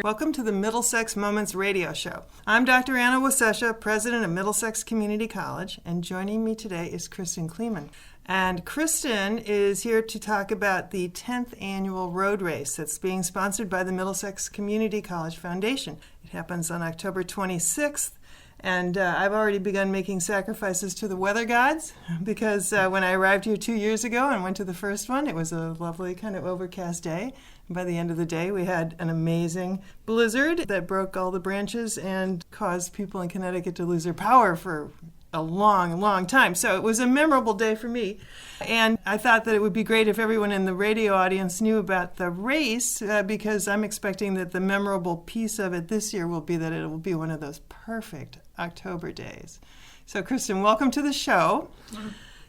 Welcome to the Middlesex Moments radio show. I'm Dr. Anna Wasesha, president of Middlesex Community College, and joining me today is Kristin Kleeman. And Kristin is here to talk about the 10th annual road race that's being sponsored by the Middlesex Community College Foundation. It happens on October 26th. And I've already begun making sacrifices to the weather gods because when I arrived here 2 years ago and went to the first one, it was a lovely kind of overcast day. And by the end of the day, we had an amazing blizzard that broke all the branches and caused people in Connecticut to lose their power for a long, long time. So it was a memorable day for me. And I thought that it would be great if everyone in the radio audience knew about the race because I'm expecting that the memorable piece of it this year will be that it will be one of those perfect October days. So Kristin, welcome to the show.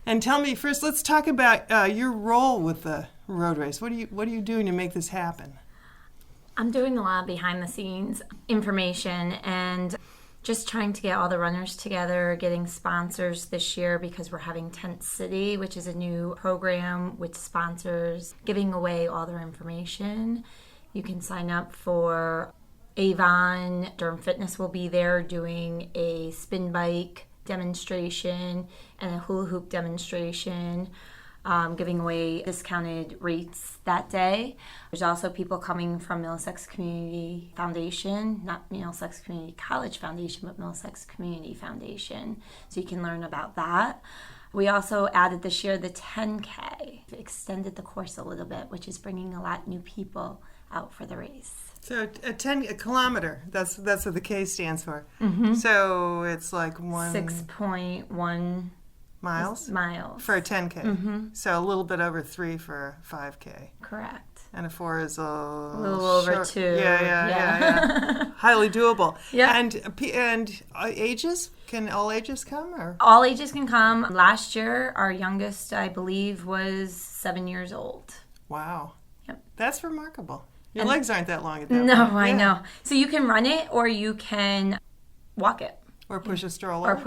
And tell me first, let's talk about your role with the road race. What are you doing to make this happen? I'm doing a lot of behind the scenes information and just trying to get all the runners together, getting sponsors this year because we're having Tent City, which is a new program with sponsors, giving away all their information. You can sign up for Avon. Durham Fitness will be there doing a spin bike demonstration and a hula hoop demonstration. Giving away discounted rates that day. There's also people coming from Middlesex Community Foundation, not Middlesex Community College Foundation, but Middlesex Community Foundation. So you can learn about that. We also added this year the 10K. Extended the course a little bit, which is bringing a lot new people out for the race. So a kilometer, that's what the K stands for. Mm-hmm. So it's like 6.1 miles for a 10K. Mm-hmm. So a little bit over 3 for a 5K. Correct. And a 4 is a little over short. 2. Yeah. Highly doable. Yeah. And ages? Can all ages come? Or all ages can come. Last year, our youngest, I believe, was 7 years old. Wow. Yep. That's remarkable. Your legs aren't that long at that point. No, I know. So you can run it or you can walk it. Or push a stroller.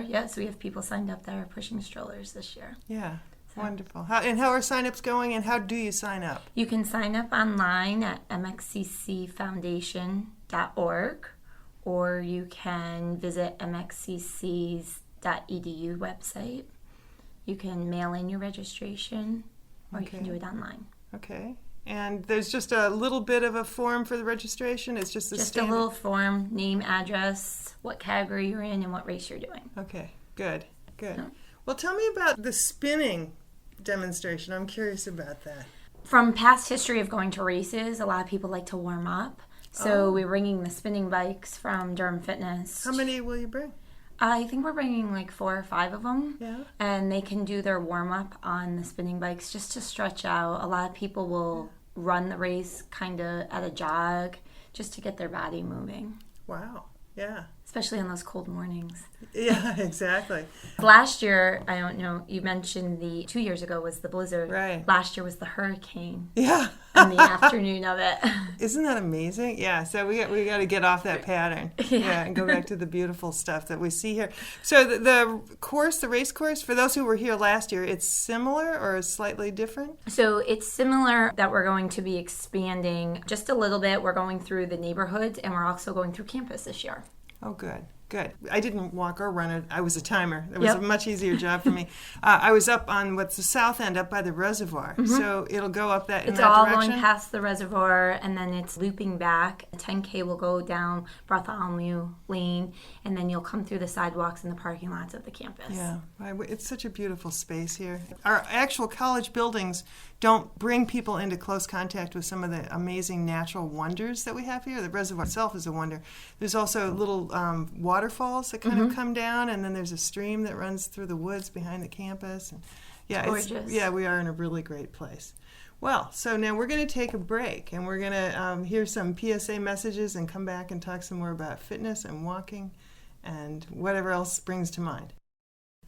Yeah, so we have people signed up that are pushing strollers this year. Yeah, so. Wonderful. How are sign-ups going, and how do you sign up? You can sign up online at MxCCFoundation.org, or you can visit MxCC's.edu website. You can mail in your registration, or you can do it online. Okay. And there's just a little bit of a form for the registration? It's just a little form, name, address, what category you're in, and what race you're doing. Okay, good. Yeah. Well, tell me about the spinning demonstration. I'm curious about that. From past history of going to races, a lot of people like to warm up. So we're bringing the spinning bikes from Durham Fitness. How many will you bring? I think we're bringing like 4 or 5 of them. Yeah. And they can do their warm-up on the spinning bikes just to stretch out. A lot of people will run the race kind of at a jog just to get their body moving. Wow. Yeah. Especially on those cold mornings. Yeah, exactly. Last year, I don't know, you mentioned 2 years ago was the blizzard. Right. Last year was the hurricane. Yeah. In the afternoon of it. Isn't that amazing? Yeah, so we got to get off that pattern. Yeah, and go back to the beautiful stuff that we see here. So the race course, for those who were here last year, it's similar or slightly different? So it's similar that we're going to be expanding just a little bit. We're going through the neighborhoods and we're also going through campus this year. Oh, good. I didn't walk or run it. I was a timer. It was a much easier job for me. I was up on what's the south end, up by the reservoir. Mm-hmm. So it'll go up in that direction? It's all going past the reservoir, and then it's looping back. The 10K will go down Bartholomew Lane, and then you'll come through the sidewalks and the parking lots of the campus. Yeah, it's such a beautiful space here. Our actual college buildings don't bring people into close contact with some of the amazing natural wonders that we have here. The reservoir itself is a wonder. There's also little waterfalls that kind of come down, and then there's a stream that runs through the woods behind the campus. And gorgeous. We are in a really great place. Well, so now we're going to take a break, and we're going to hear some PSA messages and come back and talk some more about fitness and walking and whatever else springs to mind.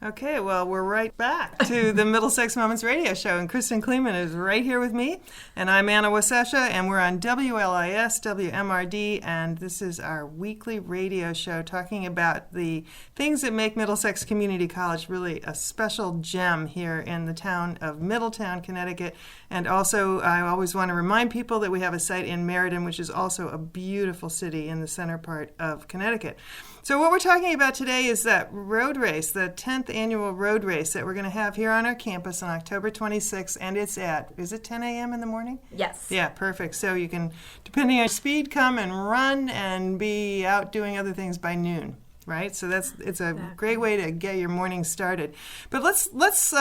Okay, well, we're right back to the Middlesex Moments radio show, and Kristin Kleeman is right here with me, and I'm Anna Wasesha, and we're on WLIS, WMRD, and this is our weekly radio show talking about the things that make Middlesex Community College really a special gem here in the town of Middletown, Connecticut, And also, I always want to remind people that we have a site in Meriden, which is also a beautiful city in the center part of Connecticut. So what we're talking about today is that road race, the 10th annual road race that we're going to have here on our campus on October 26th, and it's at, is it 10 a.m. in the morning? Yes. Yeah, perfect. So you can, depending on your speed, come and run and be out doing other things by noon. Right, so it's a great way to get your morning started. But let's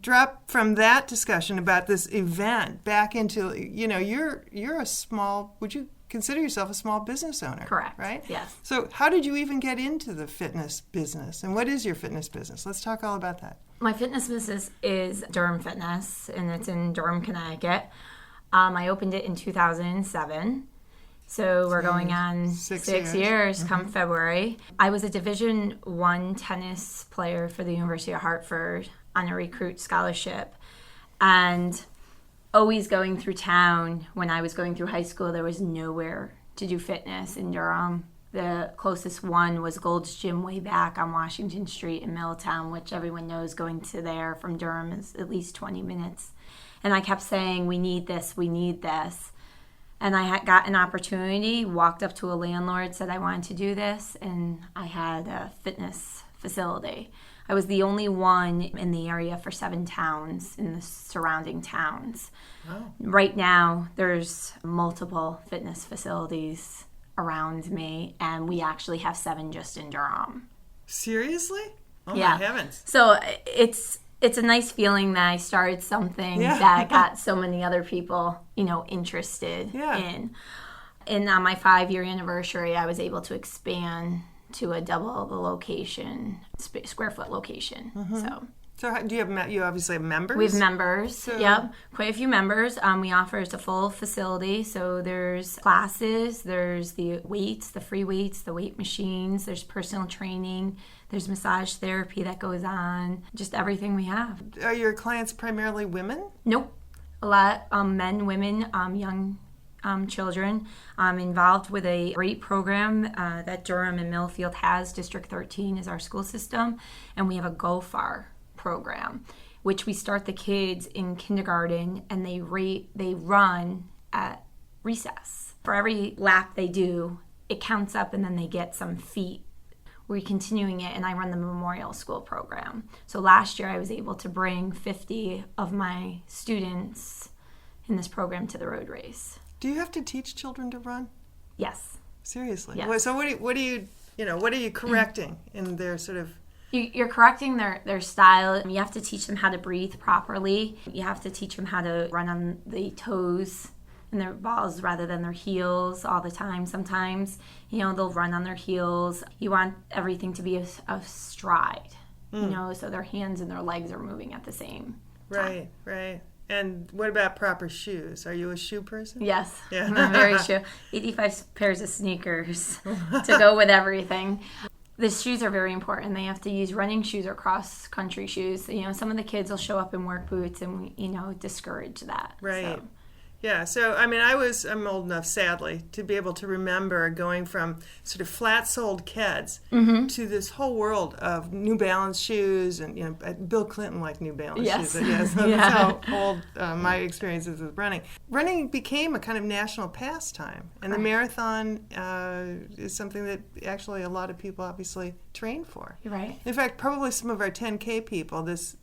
drop from that discussion about this event back into, you're a small. Would you consider yourself a small business owner? Correct. Right. Yes. So how did you even get into the fitness business, and what is your fitness business? Let's talk all about that. My fitness business is Durham Fitness, and it's in Durham, Connecticut. I opened it in 2007. So we're going on six years come February. I was a Division I tennis player for the University of Hartford on a recruit scholarship. And always going through town, when I was going through high school, there was nowhere to do fitness in Durham. The closest one was Gold's Gym way back on Washington Street in Middletown, which everyone knows going to there from Durham is at least 20 minutes. And I kept saying, we need this, we need this. And I had got an opportunity, walked up to a landlord, said I wanted to do this, and I had a fitness facility. I was the only one in the area for 7 towns in the surrounding towns. Wow. Right now, there's multiple fitness facilities around me, and we actually have 7 just in Durham. Seriously? Oh, yeah. My heavens. So it's a nice feeling that I started something that got so many other people, interested in. And on my 5-year anniversary, I was able to expand to a double the location, square foot location. Mm-hmm. So how, do you obviously have members? We have members, Yep, quite a few members. We offer a full facility, so there's classes, there's the weights, the free weights, the weight machines, there's personal training, there's massage therapy that goes on, just everything we have. Are your clients primarily women? Nope, a lot men, women, young children. I'm involved with a great program that Durham and Millfield has. District 13 is our school system, and we have a Go Far program, which we start the kids in kindergarten, and they run at recess. For every lap they do, it counts up, and then they get some feet. We're continuing it, and I run the Memorial School program. So last year I was able to bring 50 of my students in this program to the road race. Do you have to teach children to run? Yes. Seriously? Yes. So what are you correcting in their sort of... You're correcting their style. You have to teach them how to breathe properly. You have to teach them how to run on the toes and their balls rather than their heels all the time. Sometimes, they'll run on their heels. You want everything to be a stride, so their hands and their legs are moving at the same time. Right. And what about proper shoes? Are you a shoe person? Yes. Yeah. I'm very shoe. 85 pairs of sneakers to go with everything. The shoes are very important. They have to use running shoes or cross-country shoes. Some of the kids will show up in work boots, and we, discourage that. Right. So. Yeah. So, I'm old enough, sadly, to be able to remember going from sort of flat-soled Keds to this whole world of New Balance shoes, and Bill Clinton liked New Balance shoes. Yes. That's how old my experiences with running. Running became a kind of national pastime, and the marathon is something that actually a lot of people obviously train for. You're right. In fact, probably some of our 10K people this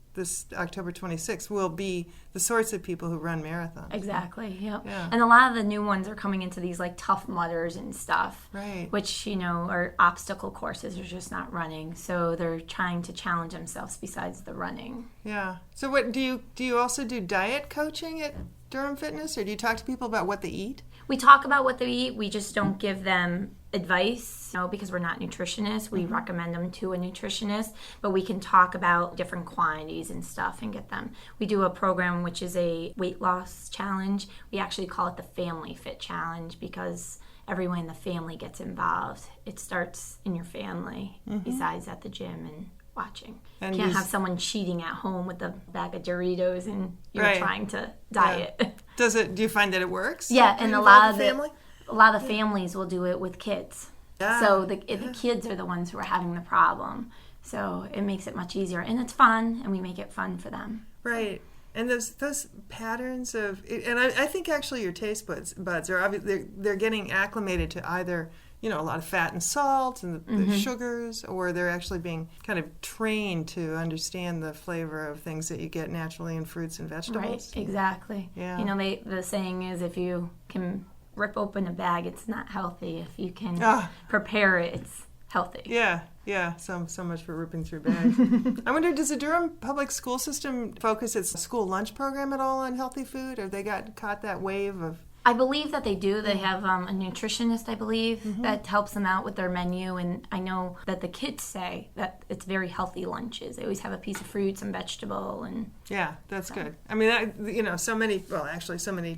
October 26th will be the sorts of people who run marathons. Exactly, yep. Yeah. And a lot of the new ones are coming into these Tough Mudders and stuff. Right. Which, are obstacle courses. They're just not running. So they're trying to challenge themselves besides the running. Yeah. So what do you also do diet coaching at Durham Fitness, or do you talk to people about what they eat? We talk about what they eat. We just don't give them advice, because we're not nutritionists. We recommend them to a nutritionist, but we can talk about different quantities and stuff and get them. We do a program which is a weight loss challenge. We actually call it the Family Fit Challenge because everyone in the family gets involved. It starts in your family, besides at the gym and watching. And you can't have someone cheating at home with a bag of Doritos and you're trying to diet. Yeah. Do you find that it works? Yeah, and a lot of the families will do it with kids. Yeah. So the kids are the ones who are having the problem. So it makes it much easier. And it's fun, and we make it fun for them. Right. And those patterns of, and I think actually your taste buds are obviously they're getting acclimated to either a lot of fat and salt and the sugars, or they're actually being kind of trained to understand the flavor of things that you get naturally in fruits and vegetables. Right, exactly. Yeah. The saying is, if you can rip open a bag, it's not healthy. If you can prepare it, it's healthy. Yeah. So much for ripping through bags. I wonder, does the Durham public school system focus its school lunch program at all on healthy food, or they caught that wave of? I believe that they do. They have a nutritionist, I believe, that helps them out with their menu. And I know that the kids say that it's very healthy lunches. They always have a piece of fruits and vegetable. And yeah, that's good. I mean, so many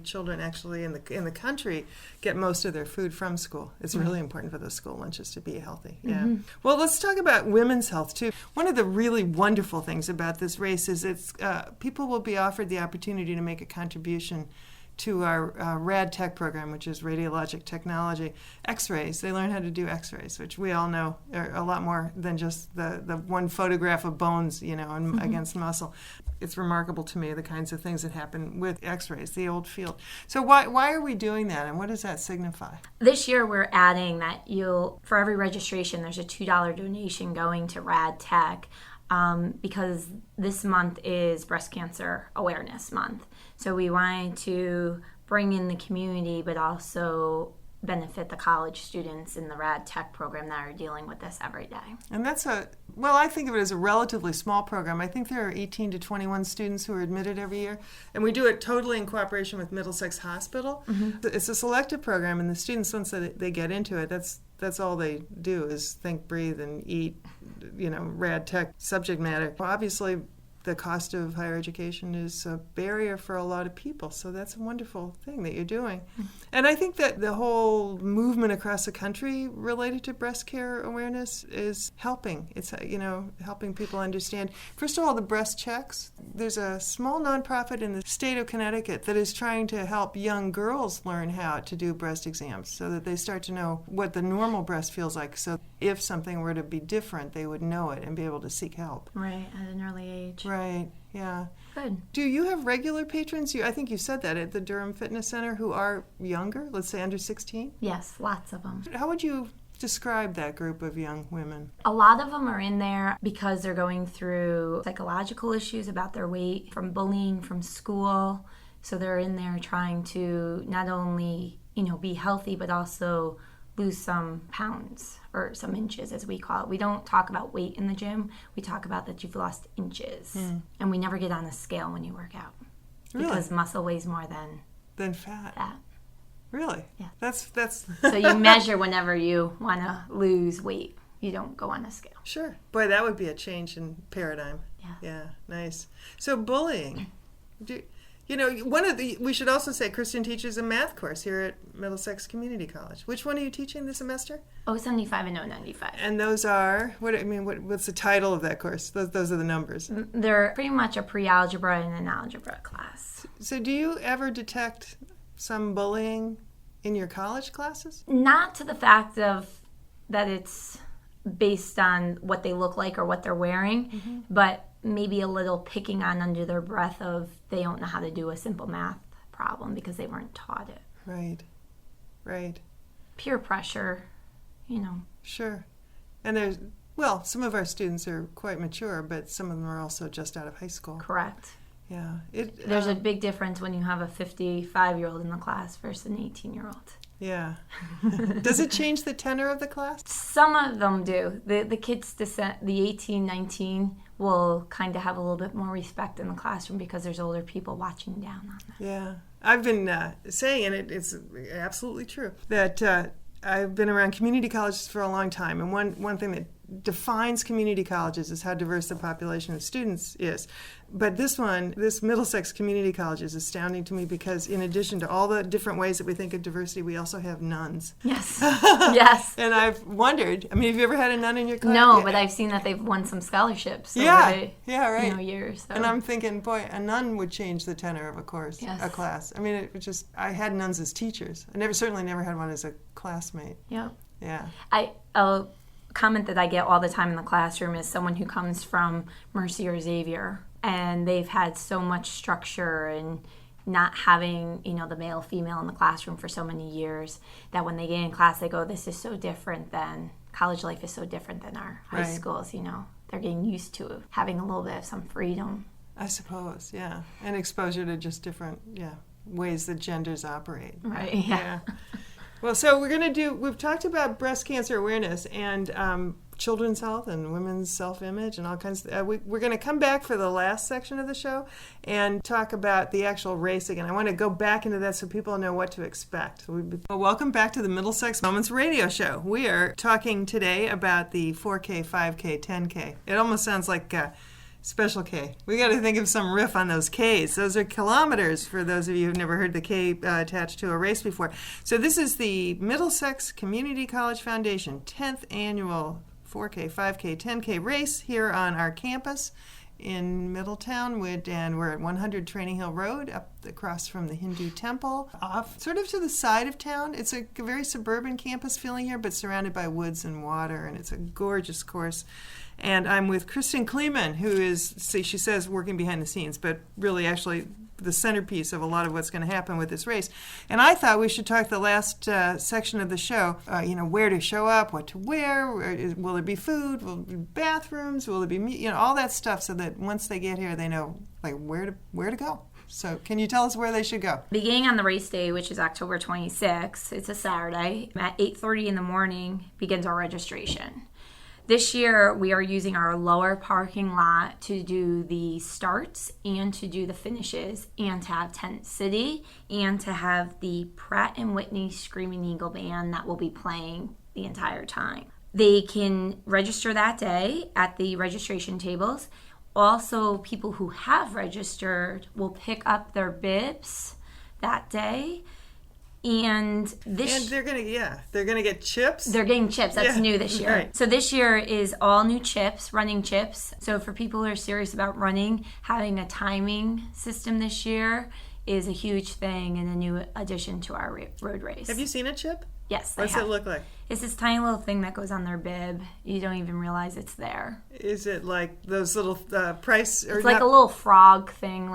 children actually in the country get most of their food from school. It's really important for those school lunches to be healthy. Yeah. Well, let's talk about women's health too. One of the really wonderful things about this race is people will be offered the opportunity to make a contribution to our RAD Tech program, which is radiologic technology. X-rays, they learn how to do X-rays, which we all know are a lot more than just the one photograph of bones, and against muscle. It's remarkable to me the kinds of things that happen with X-rays, the old field. So why are we doing that, and what does that signify? This year we're adding that for every registration, there's a $2 donation going to RAD Tech. Because this month is Breast Cancer Awareness Month. So we wanted to bring in the community, but also benefit the college students in the RAD Tech program that are dealing with this every day. And that's I think of it as a relatively small program. I think there are 18 to 21 students who are admitted every year. And we do it totally in cooperation with Middlesex Hospital. It's a selective program, and the students, once they get into it, that's all they do is think, breathe, and eat, RAD Tech subject matter. Obviously, the cost of higher education is a barrier for a lot of people, so that's a wonderful thing that you're doing. And I think that the whole movement across the country related to breast care awareness is helping. It's, helping people understand. First of all, the breast checks. There's a small nonprofit in the state of Connecticut that is trying to help young girls learn how to do breast exams so that they start to know what the normal breast feels like. So if something were to be different, they would know it and be able to seek help. Right, at an early age. Right, yeah. Good. Do you have regular patrons? I think you said that at the Durham Fitness Center who are younger, let's say under 16? Yes, lots of them. How would you describe that group of young women? A lot of them are in there because they're going through psychological issues about their weight, from bullying from school. So they're in there trying to not only, be healthy, but also lose some pounds or some inches, as we call it. We don't talk about weight in the gym. We talk about that you've lost inches. And we never get on a scale when you work out. Really? Because muscle weighs more than fat. Fat. Really? Yeah. That's So you measure whenever you want to lose weight. You don't go on a scale. Sure. Boy, that would be a change in paradigm. Yeah, nice. So bullying. We should also say Kristin teaches a math course here at Middlesex Community College. Which one are you teaching this semester? 075 and 095. And those are, what's the title of that course? Those are the numbers. They're pretty much a pre-algebra and an algebra class. So do you ever detect some bullying in your college classes? Not to the fact of that it's based on what they look like or what they're wearing, but maybe a little picking on under their breath of they don't know how to do a simple math problem because they weren't taught it. Right. Peer pressure, Sure. And some of our students are quite mature, but some of them are also just out of high school. Correct. Yeah. There's a big difference when you have a 55-year-old in the class versus an 18-year-old. Yeah. Does it change the tenor of the class? Some of them do. The kids, the 18, 19, will kind of have a little bit more respect in the classroom because there's older people watching down on them. Yeah. I've been saying, and it's absolutely true, that I've been around community colleges for a long time, and one thing that defines community colleges is how diverse the population of students is. But this Middlesex Community College is astounding to me because in addition to all the different ways that we think of diversity, we also have nuns. Yes. Yes. And I've wondered, have you ever had a nun in your class? No, but I've seen that they've won some scholarships over right. Years. So. And I'm thinking, boy, a nun would change the tenor of a course, a class. I had nuns as teachers. I certainly never had one as a classmate. Yeah. Yeah. A comment that I get all the time in the classroom is someone who comes from Mercy or Xavier, and they've had so much structure and not having, the male, female in the classroom for so many years that when they get in class, they go, this is so different than, college life is so different than our high schools, They're getting used to having a little bit of some freedom. I suppose, yeah. And exposure to just different, ways that genders operate. Right, yeah. Well, so we've talked about breast cancer awareness and children's health and women's self-image and all kinds of, we're going to come back for the last section of the show and talk about the actual race again. I want to go back into that so people know what to expect. Well, welcome back to the Middlesex Moments radio show. We are talking today about the 4K, 5K, 10K. It almost sounds like Special K. We got to think of some riff on those Ks. Those are kilometers for those of you who've never heard the K attached to a race before. So this is the Middlesex Community College Foundation 10th annual 4K, 5K, 10K race here on our campus in Middletown, and we're at 100 Training Hill Road, up across from the Hindu temple, off sort of to the side of town. It's a very suburban campus feeling here, but surrounded by woods and water, and it's a gorgeous course. And I'm with Kristin Kleeman, who is, she says working behind the scenes, but really actually the centerpiece of a lot of what's going to happen with this race. And I thought we should talk the last section of the show, where to show up, what to wear, will there be food, will there be bathrooms, will there be, all that stuff, so that once they get here, they know where to go. So can you tell us where they should go? Beginning on the race day, which is October 26th, it's a Saturday, at 8:30 in the morning begins our registration. This year, we are using our lower parking lot to do the starts and to do the finishes and to have Tent City and to have the Pratt & Whitney Screaming Eagle Band that will be playing the entire time. They can register that day at the registration tables. Also, people who have registered will pick up their bibs that day. And they're gonna get chips. They're getting chips. That's new this year. Right. So this year is all new chips, running chips. So for people who are serious about running, having a timing system this year is a huge thing and a new addition to our road race. Have you seen a chip? Yes, What's it look like? It's this tiny little thing that goes on their bib. You don't even realize it's there. Is it like those little price? Or it's like a little frog thing,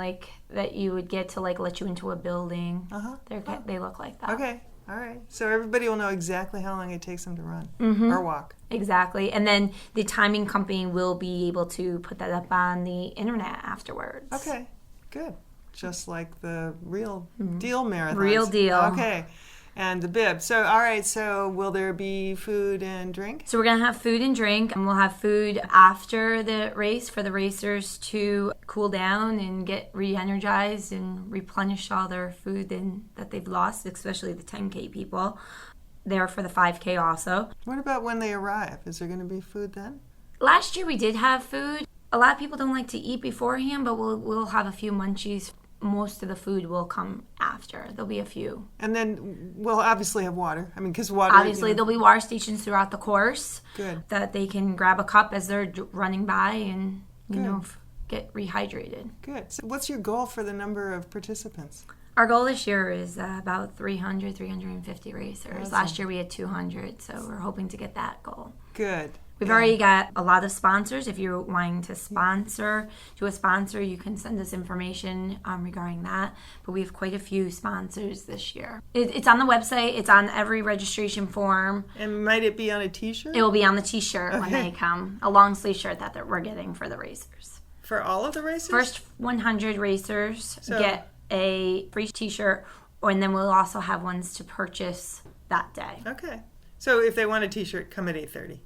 that you would get to let you into a building. They look like that. Okay, all right. So everybody will know exactly how long it takes them to run or walk. Exactly, and then the timing company will be able to put that up on the internet afterwards. Okay, good. Just like the real deal marathons. Real deal. Okay. And the bib. So, all right, so will there be food and drink? So we're going to have food and drink, and we'll have food after the race for the racers to cool down and get re-energized and replenish all their food that they've lost, especially the 10K people. There for the 5K also. What about when they arrive? Is there going to be food then? Last year we did have food. A lot of people don't like to eat beforehand, but we'll have a few munchies. Most of the food will come after. There'll be a few. And then we'll obviously have water. Because water... Obviously, there'll be water stations throughout the course. Good. That they can grab a cup as they're running by and, get rehydrated. Good. So what's your goal for the number of participants? Our goal this year is about 350 racers. Awesome. Last year we had 200, so we're hoping to get that goal. Good. We've already got a lot of sponsors. If you're wanting to sponsor, you can send us information regarding that. But we have quite a few sponsors this year. It's on the website. It's on every registration form. And might it be on a T-shirt? It will be on the T-shirt when they come. A long sleeve shirt that we're getting for the racers. For all of the racers? First 100 racers get a free T-shirt, and then we'll also have ones to purchase that day. Okay. So if they want a T-shirt, come at 8:30.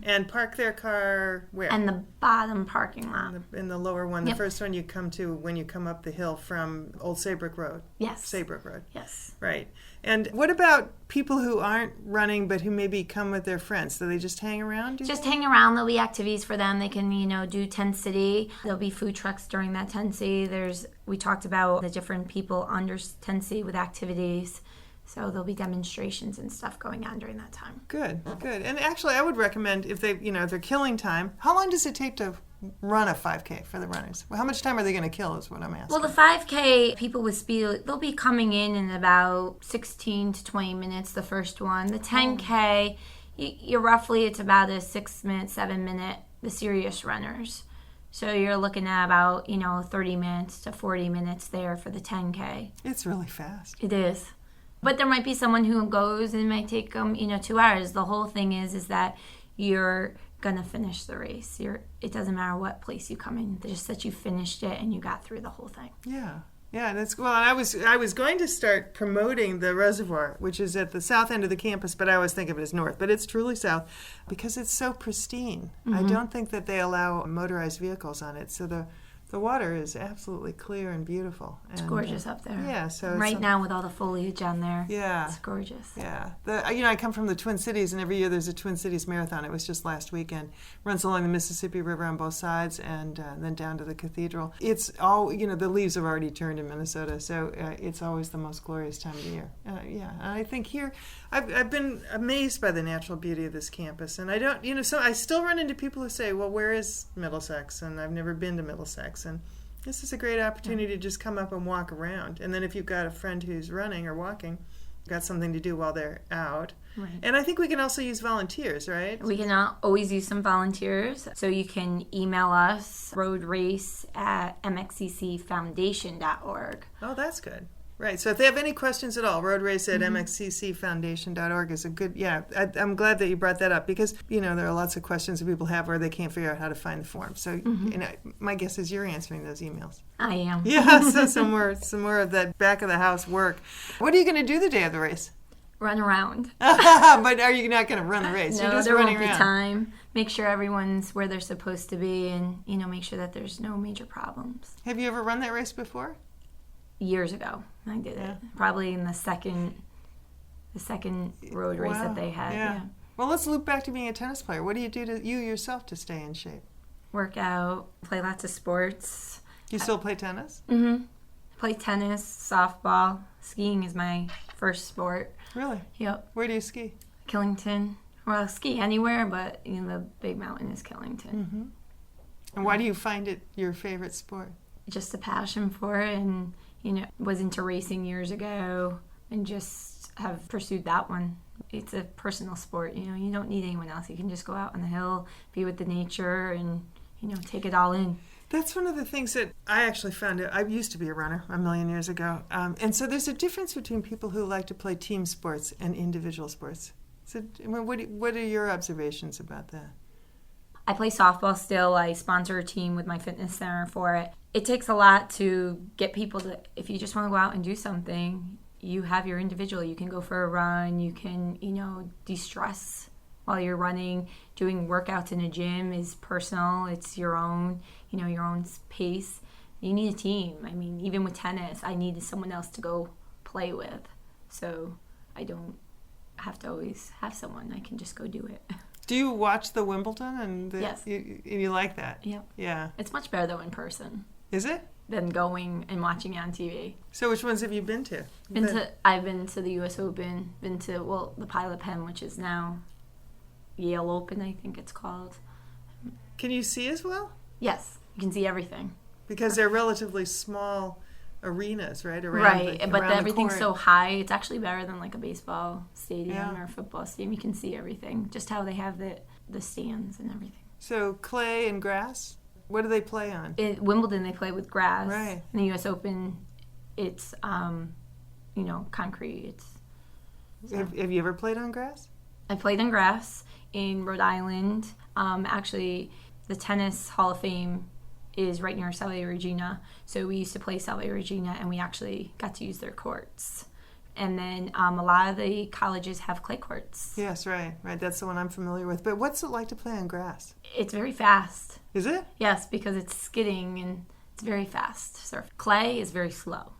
And park their car where? In the bottom parking lot. In the lower one. The first one you come to when you come up the hill from Old Saybrook Road. Yes. Saybrook Road. Yes. Right. And what about people who aren't running but who maybe come with their friends? Do they just hang around? Just hang around. There'll be activities for them. They can, do Tent City. There'll be food trucks during that Tent City. We talked about the different people under Tent City with activities. So there'll be demonstrations and stuff going on during that time. Good. And actually, I would recommend if they're killing time. How long does it take to run a 5K for the runners? Well, how much time are they going to kill is what I'm asking. Well, the 5K, people with speed, they'll be coming in about 16 to 20 minutes, the first one. The 10K, it's about a 6-minute, 7-minute, the serious runners. So you're looking at about, 30 minutes to 40 minutes there for the 10K. It's really fast. It is. But there might be someone who goes and it might take them, 2 hours. The whole thing is that you're going to finish the race. It doesn't matter what place you come in, just that you finished it and you got through the whole thing. Yeah. Yeah, that's well. I was going to start promoting the reservoir, which is at the south end of the campus, but I always think of it as north. But it's truly south because it's so pristine. Mm-hmm. I don't think that they allow motorized vehicles on it, so the water is absolutely clear and beautiful. It's gorgeous up there. Yeah, so right now with all the foliage on there. Yeah, it's gorgeous. Yeah, I come from the Twin Cities, and every year there's a Twin Cities Marathon. It was just last weekend. Runs along the Mississippi River on both sides, and then down to the cathedral. It's all the leaves have already turned in Minnesota, so it's always the most glorious time of the year. Yeah, and I think here I've been amazed by the natural beauty of this campus, and I don't, so I still run into people who say, well, where is Middlesex? And I've never been to Middlesex. And this is a great opportunity to just come up and walk around. And then if you've got a friend who's running or walking, got something to do while they're out. Right. And I think we can also use volunteers, right? We can always use some volunteers. So you can email us, roadrace@mxccfoundation.org. Oh, that's good. Right. So if they have any questions at all, roadrace@mxccfoundation.org is a good, I'm glad that you brought that up because, there are lots of questions that people have where they can't figure out how to find the form. So, my guess is you're answering those emails. I am. Yeah, so some more of that back of the house work. What are you going to do the day of the race? Run around. But are you not going to run the race? No, you're just there running won't be around. time. Make sure everyone's where they're supposed to be and, make sure that there's no major problems. Have you ever run that race before? Years ago, I did it. Probably in the second road race that they had. Yeah. Well, let's loop back to being a tennis player. What do you do to you yourself to stay in shape? Work out, play lots of sports. You still play tennis? Mm-hmm. Play tennis, softball. Skiing is my first sport. Really? Yep. Where do you ski? Killington. Well, I'll ski anywhere, but the big mountain is Killington. Mm-hmm. And why do you find it your favorite sport? Just a passion for it, and was into racing years ago and just have pursued that one. It's a personal sport, you don't need anyone else. You can just go out on the hill, be with the nature and, take it all in. That's one of the things that I actually found out. I used to be a runner a million years ago. And so there's a difference between people who like to play team sports and individual sports. So what are your observations about that? I play softball still. I sponsor a team with my fitness center for it. It takes a lot to get people to, if you just want to go out and do something, you have your individual. You can go for a run. You can, de-stress while you're running. Doing workouts in a gym is personal. It's your own, your own pace. You need a team. I mean, even with tennis, I needed someone else to go play with. So I don't have to always have someone. I can just go do it. Do you watch the Wimbledon? Yes. You like that? Yep. Yeah. It's much better, though, in person. Is it? Than going and watching it on TV. So which ones have you been to? I've been to the U.S. Open, been to, the Pilot Pen, which is now Yale Open, I think it's called. Can you see as well? Yes. You can see everything. Because they're relatively small arenas, right? But everything's so high. It's actually better than like a baseball stadium or a football stadium. You can see everything, just how they have the stands and everything. So clay and grass? What do they play on? At Wimbledon, they play with grass. Right. In the U.S. Open, it's, concrete. Have you ever played on grass? I played on grass in Rhode Island. Actually, the Tennis Hall of Fame is right near Salve Regina. So we used to play Salve Regina, and we actually got to use their courts. And then a lot of the colleges have clay courts. Yes, right. That's the one I'm familiar with. But what's it like to play on grass? It's very fast. Is it? Yes, because it's skidding and it's very fast. Clay is very slow.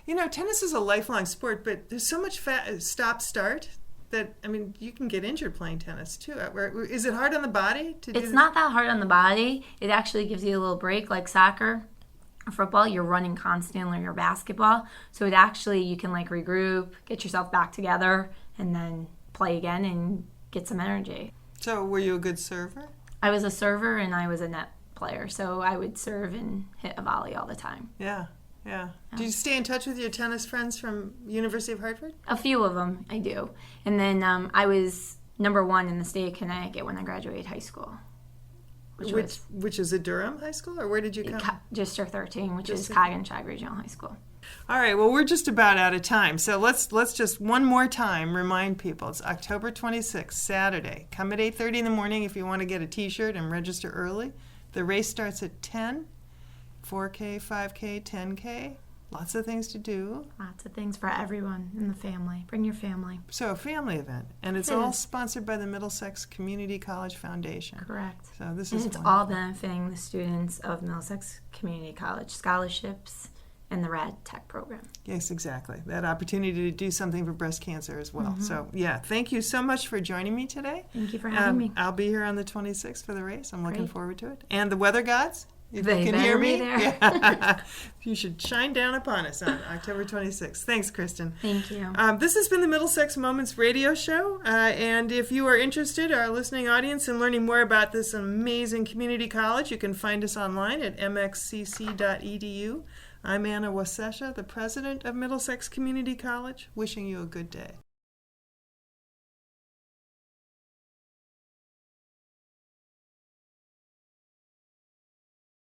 Tennis is a lifelong sport, but there's so much stop-start that, you can get injured playing tennis, too. Is it hard on the body? It's not that hard on the body. It actually gives you a little break, like soccer or football. You're running constantly, or basketball. So it actually, you can regroup, get yourself back together, and then play again and get some energy. So were you a good server? I was a server and I was a net player. So I would serve and hit a volley all the time. Yeah. Do you stay in touch with your tennis friends from University of Hartford? A few of them, I do. And then I was number 1 in the state of Connecticut when I graduated high school. Which is a Durham High School, or where did you come? District 13, which is Coggins Regional High School. All right, well, we're just about out of time, so let's just one more time remind people. It's October 26th, Saturday. Come at 8:30 in the morning if you want to get a T-shirt and register early. The race starts at 10, 4K, 5K, 10K. Lots of things to do. Lots of things for everyone in the family. Bring your family. So a family event, and it's all sponsored by the Middlesex Community College Foundation. Correct. So this and is it's wonderful. all benefiting the students of Middlesex Community College scholarships and the RAD Tech program. Yes, exactly. That opportunity to do something for breast cancer as well. So, yeah, thank you so much for joining me today. Thank you for having me. I'll be here on the 26th for the race. I'm looking forward to it. And the weather gods, if they you can hear me, there. Yeah. You should shine down upon us on October 26th. Thanks, Kristin. Thank you. This has been the Middlesex Moments radio show. And if you are interested, our listening audience, in learning more about this amazing community college, you can find us online at mxcc.edu. I'm Anna Wasesha, the president of Middlesex Community College, wishing you a good day.